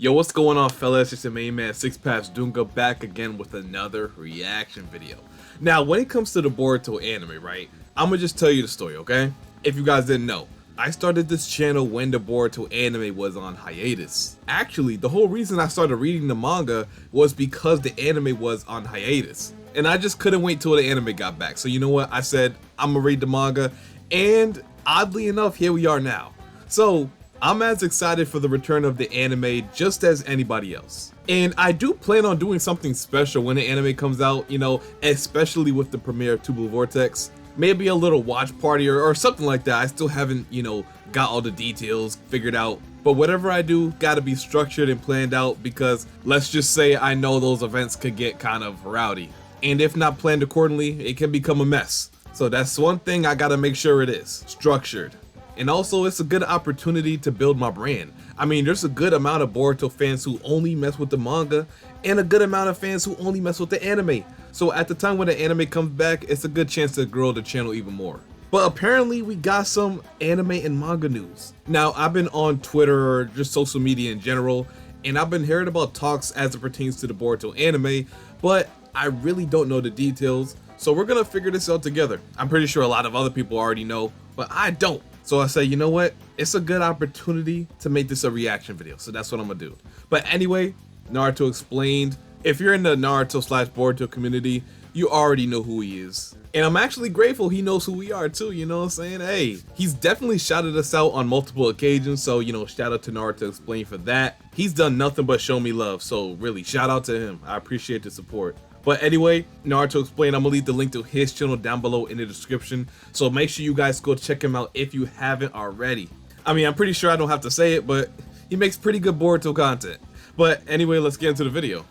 Yo, what's going on, fellas? It's your main man, Six Paths Dunga, back again with another reaction video. Now, when it comes to the Boruto anime, right, I'm gonna just tell you the story, okay? If you guys didn't know, I started this channel when the Boruto anime was on hiatus. Actually, the whole reason I started reading the manga was because the anime was on hiatus. And I just couldn't wait till the anime got back. So you know what? I said, I'm gonna read the manga, and oddly enough, here we are now. So, I'm as excited for the return of the anime just as anybody else. And I do plan on doing something special when the anime comes out, you know, especially with the premiere of Two Blue Vortex. Maybe a little watch party or something like that. I still haven't, you know, got all the details figured out. But whatever I do, gotta be structured and planned out because let's just say I know those events could get kind of rowdy. And if not planned accordingly, it can become a mess. So that's one thing I gotta make sure it is structured. And also, it's a good opportunity to build my brand. I mean, there's a good amount of Boruto fans who only mess with the manga, and a good amount of fans who only mess with the anime. So at the time when the anime comes back, it's a good chance to grow the channel even more. But apparently, we got some anime and manga news. Now, I've been on Twitter or just social media in general, and I've been hearing about talks as it pertains to the Boruto anime, but I really don't know the details. So we're gonna figure this out together. I'm pretty sure a lot of other people already know, but I don't. So I say, you know what? It's a good opportunity to make this a reaction video. So that's what I'm gonna do. But anyway, Naruto explained. If you're in the Naruto / Boruto community, you already know who he is. And I'm actually grateful he knows who we are too, you know what I'm saying? Hey, he's definitely shouted us out on multiple occasions. So, you know, shout out to Naruto Explain for that. He's done nothing but show me love. So really, shout out to him. I appreciate the support. But anyway, Naruto Explain, I'm gonna leave the link to his channel down below in the description. So make sure you guys go check him out if you haven't already. I mean, I'm pretty sure I don't have to say it, but he makes pretty good Boruto content. But anyway, let's get into the video.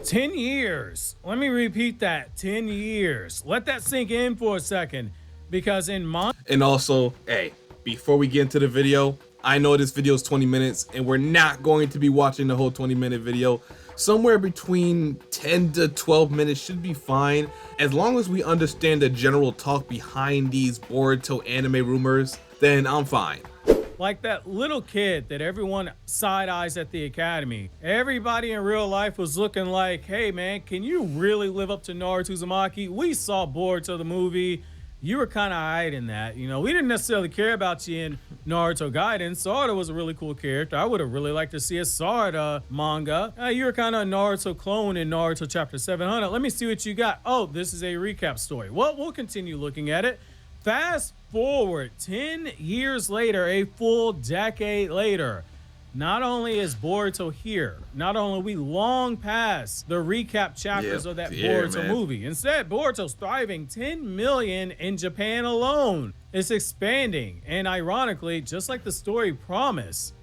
10 years. Let me repeat that. 10 years. Let that sink in for a second. Because in manga... And also, hey, before we get into the video, I know this video is 20 minutes and we're not going to be watching the whole 20-minute video. Somewhere between 10 to 12 minutes should be fine, as long as we understand the general talk behind these Boruto anime rumors, then I'm fine. Like that little kid that everyone side-eyes at the academy. Everybody in real life was looking like, hey man, can you really live up to Naruto Uzumaki? We saw Boruto the movie. You were kind of hiding that. You know, we didn't necessarily care about you in Naruto Gaiden. Sarada was a really cool character. I would have really liked to see a Sarada manga. You were kind of a Naruto clone in Naruto Chapter 700. Let me see what you got. Oh, this is a recap story. Well, we'll continue looking at it. Fast forward 10 years later, a full decade later. Not only is Boruto here, not only are we long past the recap chapters of that Boruto movie. Instead, Boruto's thriving 10 million in Japan alone. It's expanding, and ironically, just like the story promised,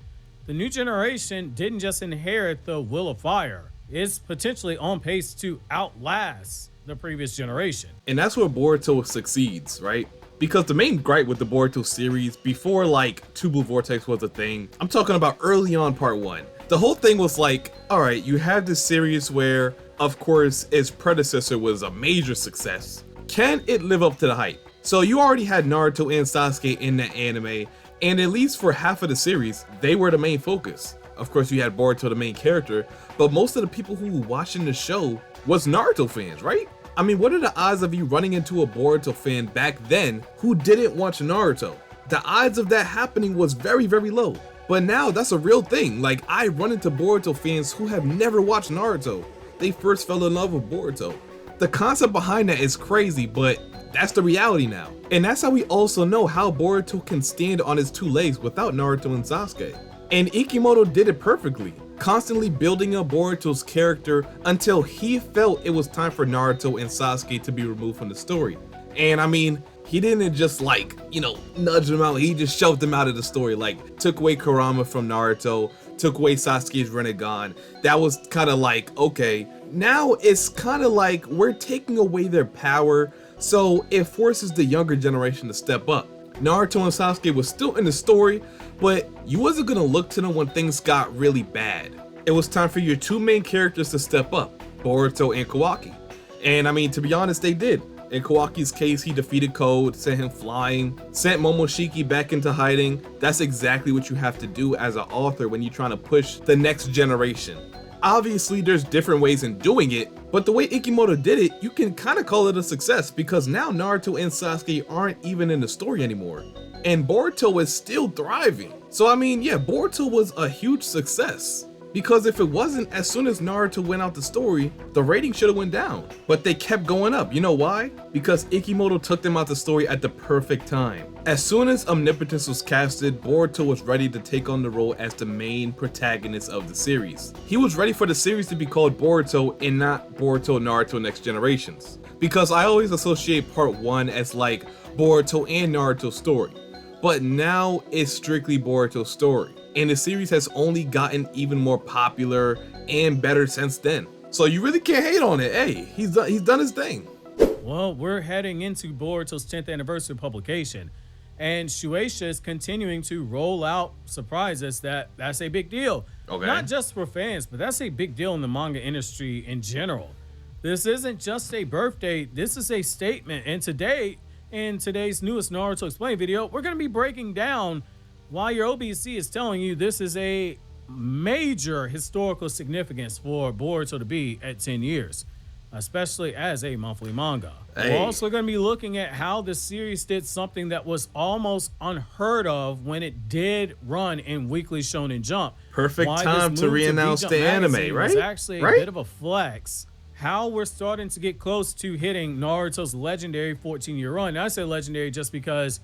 the new generation didn't just inherit the Will of Fire. It's potentially on pace to outlast the previous generation. And that's where Boruto succeeds, right? Because the main gripe with the Boruto series, before like Two Blue Vortex was a thing, I'm talking about early on part 1. The whole thing was like, alright, you have this series where, of course, its predecessor was a major success. Can it live up to the hype? So you already had Naruto and Sasuke in that anime, and at least for half of the series, they were the main focus. Of course, you had Boruto, the main character, but most of the people who were watching the show was Naruto fans, right? I mean, what are the odds of you running into a Boruto fan back then who didn't watch Naruto? The odds of that happening was very, very low. But now that's a real thing. Like, I run into Boruto fans who have never watched Naruto. They first fell in love with Boruto. The concept behind that is crazy, but that's the reality now. And that's how we also know how Boruto can stand on his 2 legs without Naruto and Sasuke. And Ikimoto did it perfectly, constantly building up Boruto's character until he felt it was time for Naruto and Sasuke to be removed from the story. And I mean, he didn't just like, you know, nudge them out, he just shoved them out of the story, like took away Kurama from Naruto, took away Sasuke's Rinnegan. That was kind of like, okay, now it's kind of like we're taking away their power, so it forces the younger generation to step up. Naruto and Sasuke was still in the story, but you wasn't gonna look to them when things got really bad. It was time for your 2 main characters to step up, Boruto and Kawaki. And I mean, to be honest, they did. In Kawaki's case, he defeated Code, sent him flying, sent Momoshiki back into hiding. That's exactly what you have to do as an author when you're trying to push the next generation. Obviously, there's different ways in doing it, but the way Ikimoto did it, you can kind of call it a success because now Naruto and Sasuke aren't even in the story anymore. And Boruto is still thriving. So I mean, yeah, Boruto was a huge success. Because if it wasn't, as soon as Naruto went out the story, the rating should have went down. But they kept going up. You know why? Because Ikimoto took them out the story at the perfect time. As soon as Omnipotence was casted, Boruto was ready to take on the role as the main protagonist of the series. He was ready for the series to be called Boruto and not Boruto Naruto Next Generations. Because I always associate part 1 as like Boruto and Naruto's story. But now it's strictly Boruto's story. And the series has only gotten even more popular and better since then. So you really can't hate on it. Hey, he's done his thing. Well, we're heading into Boruto's 10th anniversary publication, and Shueisha is continuing to roll out surprises that's a big deal. Okay. Not just for fans, but that's a big deal in the manga industry in general. This isn't just a birthday, this is a statement. And today, in today's newest Naruto Explained video, we're going to be breaking down why your OBC is telling you this is a major historical significance for Boruto to be at 10 years, especially as a monthly manga. Hey. We're also going to be looking at how the series did something that was almost unheard of when it did run in Weekly Shonen Jump. Perfect Why time this to move re-announce V-Jump the anime, magazine right? was actually a bit of a flex. How we're starting to get close to hitting Naruto's legendary 14-year run. Now, I say legendary just because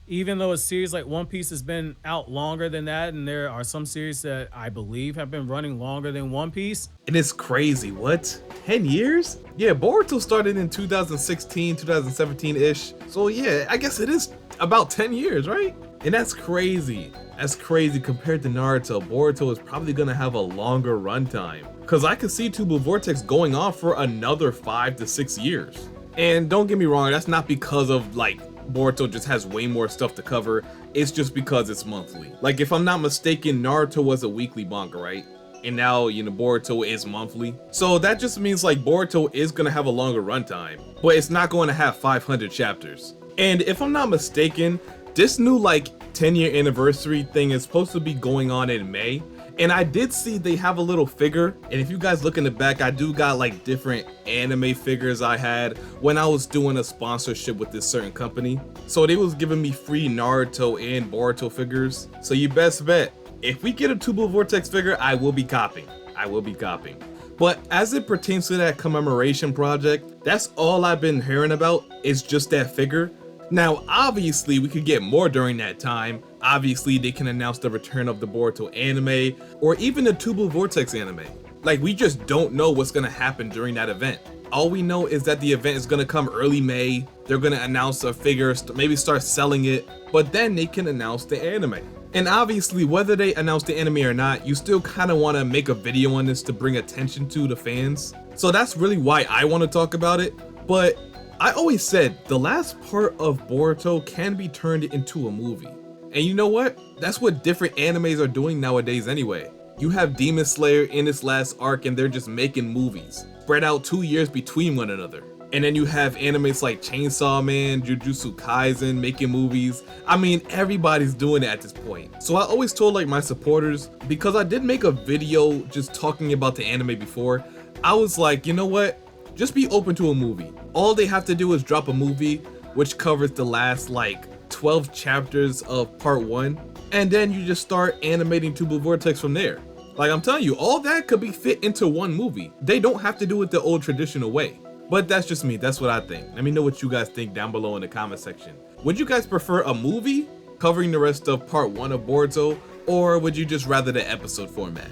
even though a series like One Piece has been out longer than that, and there are some series that I believe have been running longer than One Piece. And it's crazy, what? 10 years? Yeah, Boruto started in 2016, 2017-ish. So yeah, I guess it is about 10 years, right? And that's crazy. That's crazy compared to Naruto. Boruto is probably gonna have a longer runtime. Cause I could see Two Blue Vortex going on for another 5 to 6 years. And don't get me wrong, that's not because of like Boruto just has way more stuff to cover. It's just because it's monthly. Like if I'm not mistaken, Naruto was a weekly manga, right? And now, you know, Boruto is monthly. So that just means like Boruto is gonna have a longer runtime, but it's not going to have 500 chapters. And if I'm not mistaken, this new like 10-year anniversary thing is supposed to be going on in May. And I did see they have a little figure, and if you guys look in the back, I do got like different anime figures I had when I was doing a sponsorship with this certain company. So they was giving me free Naruto and Boruto figures. So you best bet, if we get a Two Blue Vortex figure, I will be copying. I will be copying. But as it pertains to that commemoration project, that's all I've been hearing about is just that figure. Now, obviously, we could get more during that time. Obviously, they can announce the return of the Boruto anime, or even the Two Blue Vortex anime. Like, we just don't know what's gonna happen during that event. All we know is that the event is gonna come early May. They're gonna announce a figure, maybe start selling it, but then they can announce the anime. And obviously, whether they announce the anime or not, you still kind of want to make a video on this to bring attention to the fans. So that's really why I want to talk about it. But I always said the last part of Boruto can be turned into a movie. And you know what? That's what different animes are doing nowadays anyway. You have Demon Slayer in its last arc and they're just making movies, spread out 2 years between one another. And then you have animes like Chainsaw Man, Jujutsu Kaisen making movies. I mean, everybody's doing it at this point. So I always told like my supporters, because I did make a video just talking about the anime before, I was like, you know what? Just be open to a movie. All they have to do is drop a movie which covers the last like 12 chapters of part 1, and then you just start animating Two Blue Vortex from there. Like I'm telling you, all that could be fit into one movie. They don't have to do it the old traditional way. But that's just me, that's what I think. Let me know what you guys think down below in the comment section. Would you guys prefer a movie covering the rest of part 1 of Boruto, or would you just rather the episode format?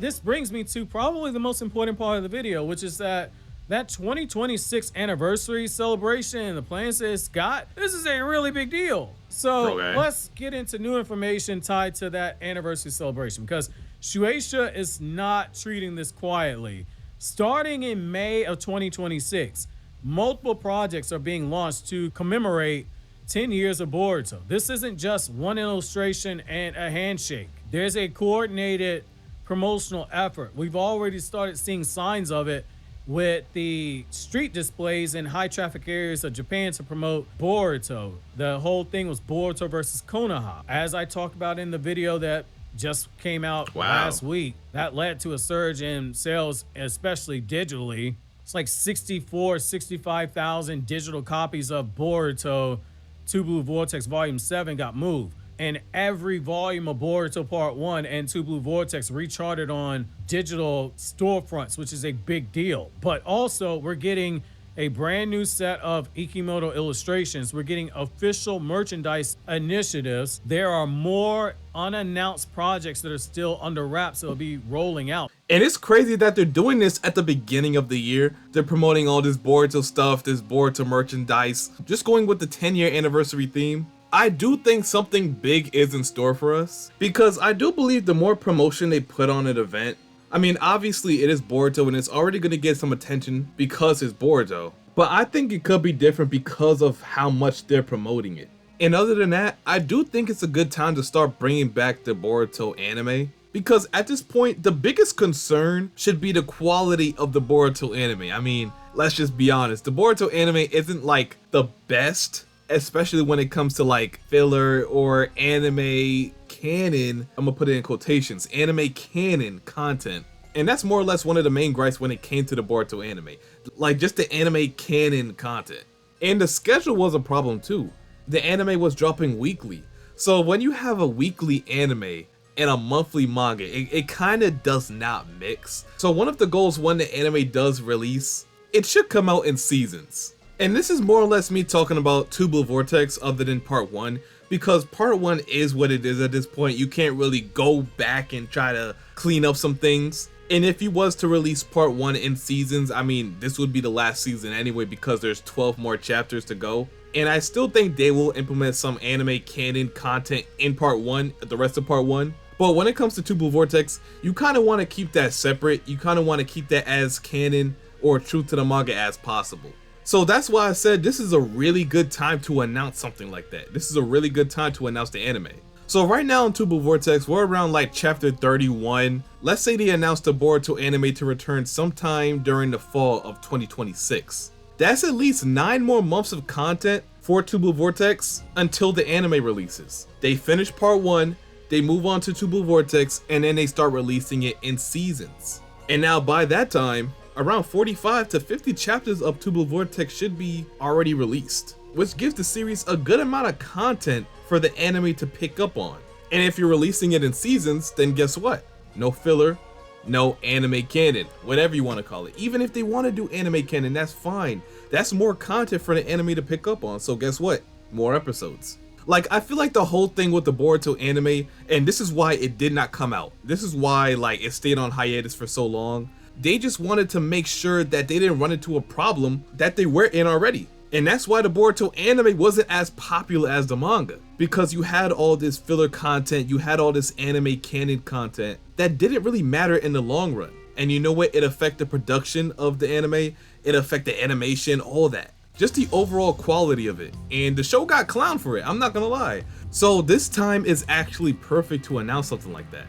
This brings me to probably the most important part of the video, which is that 2026 anniversary celebration, the plans that it's got, this is a really big deal. So let's get into new information tied to that anniversary celebration, because Shueisha is not treating this quietly. Starting in May of 2026, multiple projects are being launched to commemorate 10 years of Boruto. This isn't just one illustration and a handshake. There's a coordinated promotional effort. We've already started seeing signs of it with the street displays in high traffic areas of Japan to promote Boruto. The whole thing was Boruto versus Konoha. As I talked about in the video that just came out last week, that led to a surge in sales, especially digitally. It's like 65,000 digital copies of Boruto Two Blue Vortex Volume 7 got moved. And every volume of Boruto Part 1 and Two Blue Vortex recharted on digital storefronts, which is a big deal. But also, we're getting a brand new set of Ikimoto illustrations. We're getting official merchandise initiatives. There are more unannounced projects that are still under wraps that will be rolling out. And it's crazy that they're doing this at the beginning of the year. They're promoting all this Boruto stuff, this Boruto merchandise, just going with the 10-year anniversary theme. I do think something big is in store for us, because I do believe the more promotion they put on an event, I mean, obviously it is Boruto and it's already going to get some attention because it's Boruto, but I think it could be different because of how much they're promoting it. And other than that, I do think it's a good time to start bringing back the Boruto anime, because at this point, the biggest concern should be the quality of the Boruto anime. I mean, let's just be honest, the Boruto anime isn't like the best, especially when it comes to like filler or anime canon. I'm gonna put it in quotations, anime canon content. And that's more or less one of the main gripes when it came to the Boruto anime, like just the anime canon content. And the schedule was a problem too. The anime was dropping weekly. So when you have a weekly anime and a monthly manga, it kind of does not mix. So one of the goals when the anime does release, it should come out in seasons. And this is more or less me talking about Two Blue Vortex other than part 1, because part 1 is what it is at this point. You can't really go back and try to clean up some things. And if you was to release part 1 in seasons, I mean, this would be the last season anyway, because there's 12 more chapters to go. And I still think they will implement some anime canon content in part 1, the rest of part 1. But when it comes to Two Blue Vortex, you kind of want to keep that separate. You kind of want to keep that as canon or true to the manga as possible. So that's why I said this is a really good time to announce something like that. This is a really good time to announce the anime. So right now in Two Blue Vortex, we're around like chapter 31. Let's say they announced the Boruto anime to return sometime during the fall of 2026. That's at least 9 more months of content for Two Blue Vortex until the anime releases. They finish part 1, they move on to Two Blue Vortex, and then they start releasing it in seasons. And now by that time, around 45 to 50 chapters of Two Blue Vortex should be already released, which gives the series a good amount of content for the anime to pick up on. And if you're releasing it in seasons, then guess what? No filler, no anime canon, whatever you want to call it. Even if they want to do anime canon, that's fine. That's more content for the anime to pick up on. So guess what? More episodes. Like, I feel like the whole thing with the Boruto anime, and this is why it did not come out. This is why like it stayed on hiatus for so long. They just wanted to make sure that they didn't run into a problem that they were in already. And that's why the Boruto anime wasn't as popular as the manga, because you had all this filler content, you had all this anime canon content that didn't really matter in the long run. And you know what? It affected the production of the anime, it affected animation, all that. Just the overall quality of it. And the show got clowned for it, I'm not gonna lie. So this time is actually perfect to announce something like that.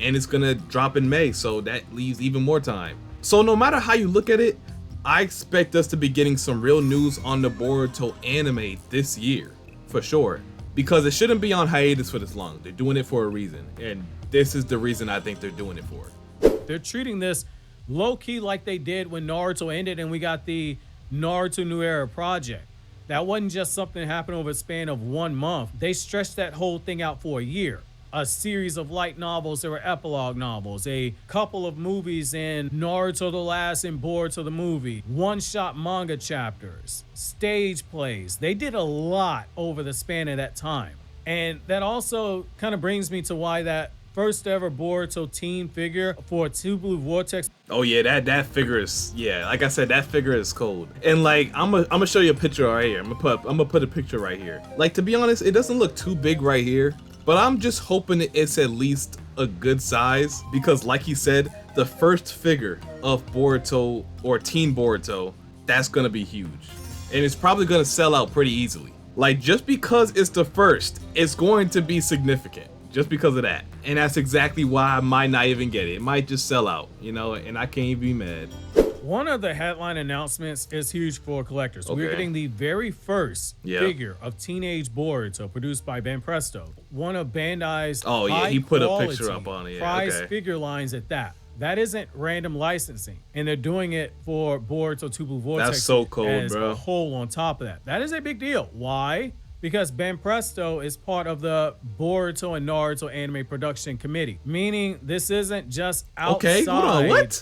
And it's gonna drop in May, so that leaves even more time. So no matter how you look at it, I expect us to be getting some real news on the Boruto anime this year, for sure. Because it shouldn't be on hiatus for this long. They're doing it for a reason, and this is the reason I think they're doing it for. They're treating this low-key like they did when Naruto ended and we got the Naruto New Era project. That wasn't just something that happened over a span of 1 month. They stretched that whole thing out for a year. A series of light novels that were epilogue novels, a couple of movies in Naruto the Last and Boruto the movie, one-shot manga chapters, stage plays. They did a lot over the span of that time. And that also kind of brings me to why that first ever Boruto teen figure for Two Blue Vortex. Oh yeah, that figure is, yeah, like I said, that figure is cold. And like, I'm gonna show you a picture right here. I'm gonna put a picture right here. Like, to be honest, it doesn't look too big right here, but I'm just hoping it's at least a good size, because like he said, the first figure of Boruto or Teen Boruto, that's gonna be huge. And it's probably gonna sell out pretty easily. Like, just because it's the first, it's going to be significant. Just because of that. And that's exactly why I might not even get it. It might just sell out, you know, and I can't even be mad. One of the headline announcements is huge for collectors. Okay. We're getting the very first figure of Teenage Boruto produced by Ben Presto, one of Bandai's he put a picture up on it. prize figure lines at that. That isn't random licensing, and they're doing it for Boruto Two Blue Vortex. That's so cool, as bro. a whole on top of that. That is a big deal. Why? Because Ben Presto is part of the Boruto and Naruto anime production committee, meaning this isn't just outside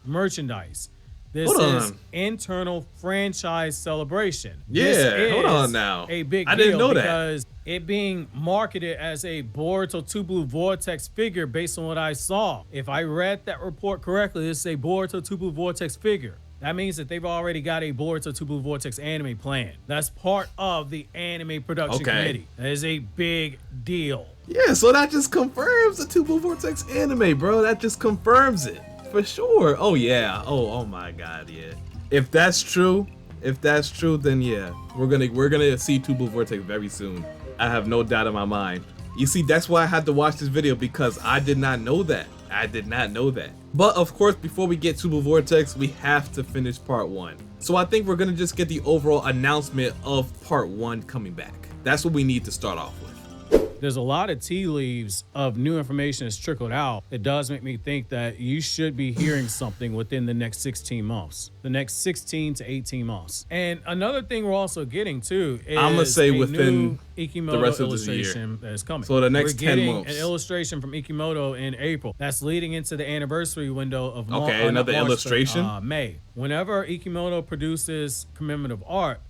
merchandise. This is internal franchise celebration. Yeah, hold on now. A big I didn't deal know because it being marketed as a Boruto Two Blue Vortex figure based on what I saw. If I read that report correctly, this is a Boruto Two Blue Vortex figure. That means that they've already got a Boruto Two Blue Vortex anime plan. That's part of the anime production committee. That is a big deal. Yeah, so that just confirms the Two Blue Vortex anime, bro. That just confirms it. For sure. Oh yeah. Oh my god, yeah. If that's true, then yeah, we're gonna see Two Blue Vortex very soon. I have no doubt in my mind. You see, that's why I had to watch this video, because I did not know that. But of course, before we get Two Blue Vortex, we have to finish part 1. So I think we're gonna just get the overall announcement of part 1 coming back. That's what we need to start off with. There's a lot of tea leaves of new information that's trickled out. It does make me think that you should be hearing something within the next 16 months, the next 16 to 18 months. And another thing we're also getting too is I'm gonna say within Ikimoto the rest of this illustration that is coming. So the next we're 10 months. An illustration from Ikimoto in April. That's leading into the anniversary window of another illustration. May. Whenever Ikimoto produces commemorative art,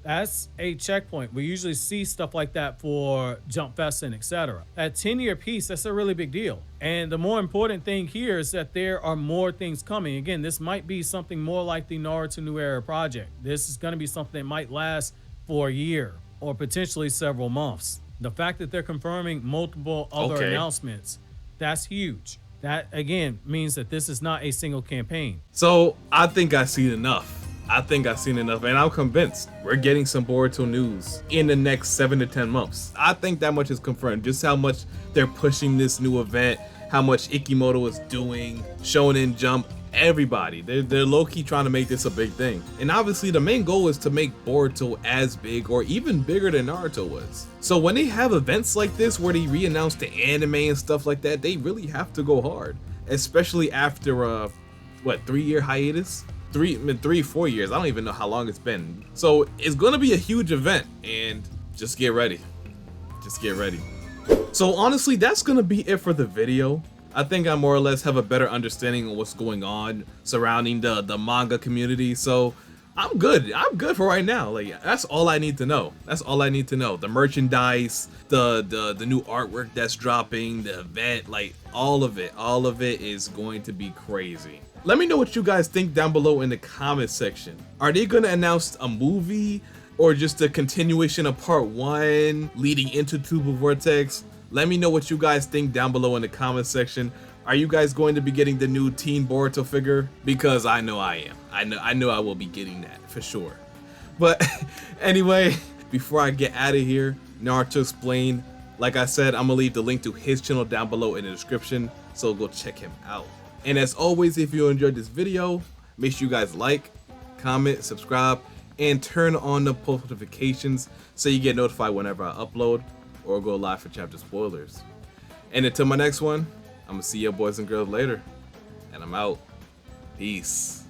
that's a checkpoint. We usually see stuff like that for Jump Fest and etc. At 10-year piece, that's a really big deal. And the more important thing here is that there are more things coming. Again, this might be something more like the Naruto New Era project. This is going to be something that might last for a year or potentially several months. The fact that they're confirming multiple other announcements, that's huge. That, again, means that this is not a single campaign. So I think I've seen enough. And I'm convinced we're getting some Boruto news in the next 7 to 10 months. I think that much is confirmed. Just how much they're pushing this new event, how much Ikimoto is doing, Shonen Jump, everybody. They're low-key trying to make this a big thing. And obviously the main goal is to make Boruto as big or even bigger than Naruto was. So when they have events like this where they re-announce the anime and stuff like that, they really have to go hard. Especially after a, 3-year hiatus? 4 years. I don't even know how long it's been. So it's gonna be a huge event, and just get ready. So honestly, that's gonna be it for the video. I think I more or less have a better understanding of what's going on surrounding the manga community. So I'm good for right now. Like, that's all I need to know. The merchandise, the new artwork that's dropping, the event, like all of it is going to be crazy. Let me know what you guys think down below in the comment section. Are they gonna announce a movie or just a continuation of part 1 leading into Two Blue Vortex? Let me know what you guys think down below in the comment section. Are you guys going to be getting the new Teen Boruto figure? Because I know I am. I know I will be getting that for sure. But anyway, before I get out of here, Naruto Explained, like I said, I'm gonna leave the link to his channel down below in the description, so go check him out. And as always, if you enjoyed this video, make sure you guys like, comment, subscribe, and turn on the post notifications so you get notified whenever I upload or go live for chapter spoilers. And until my next one, I'm gonna see you boys and girls later. And I'm out. Peace.